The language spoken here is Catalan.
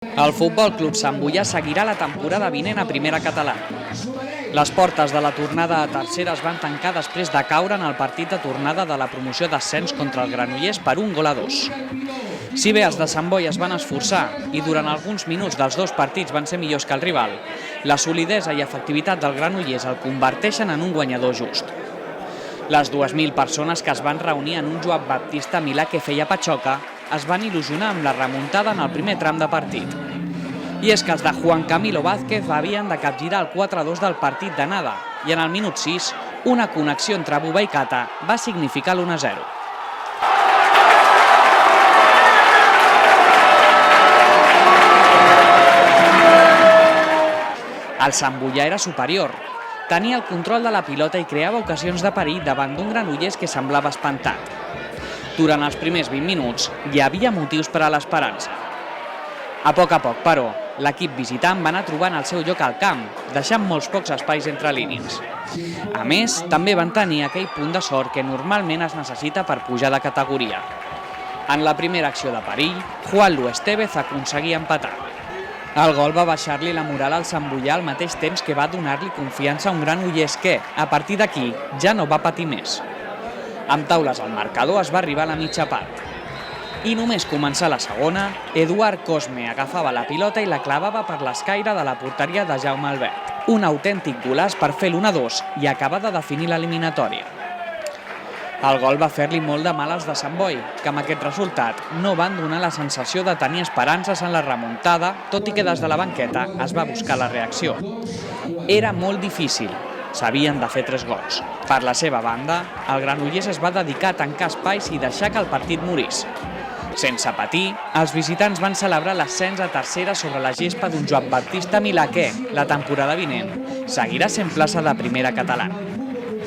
El Futbol Club Sant Boià seguirà la temporada vinent a primera catalana. Les portes de la tornada a tercera es van tancar després de caure en el partit de tornada de la promoció d'ascens contra el Granollers per 1-2. Si bé els de Sant Boi es van esforçar i durant alguns minuts dels dos partits van ser millors que el rival, la solidesa i efectivitat del Granollers el converteixen en un guanyador just. Les 2.000 persones que es van reunir en un Joan Baptista Milà que feia patxoca es van il·lusionar amb la remuntada en el primer tram de partit. I és que els de Juan Camilo Vázquez havien de capgirar el 4-2 del partit d'anada i en el minut 6, una connexió entre Buba i Cata va significar l'1-0. El Sant Boià era superior. Tenia el control de la pilota i creava ocasions de perill davant d'un Granollers que semblava espantat. Durant els primers 20 minuts hi havia motius per a l'esperança. A poc, però, l'equip visitant va anar trobant el seu lloc al camp, deixant molts pocs espais entre línies. A més, també van tenir aquell punt de sort que normalment es necessita per pujar de categoria. En la primera acció de perill, Juanlu Estevez aconseguia empatar. El gol va baixar-li la moral al Sant Boià al mateix temps que va donar-li confiança a un Granollers que, a partir d'aquí, ja no va patir més. Amb taules al marcador es va arribar a la mitja part. I només començar la segona, Eduard Cosme agafava la pilota i la clavava per l'escaire de la porteria de Jaume Albert. Un autèntic golaç per fer l'1-2 i acabar de definir l'eliminatòria. El gol va fer-li molt de mal als de Sant Boi, que amb aquest resultat no van donar la sensació de tenir esperances en la remuntada, tot i que des de la banqueta es va buscar la reacció. Era molt difícil. S'havien de fer 3 gols. Per la seva banda, el Granollers es va dedicar a tancar espais i deixar que el partit morís. Sense patir, els visitants van celebrar l'ascens a tercera sobre la gespa d'un Joan Baptista Milà que, la temporada vinent, seguirà sent plaça de primera catalana.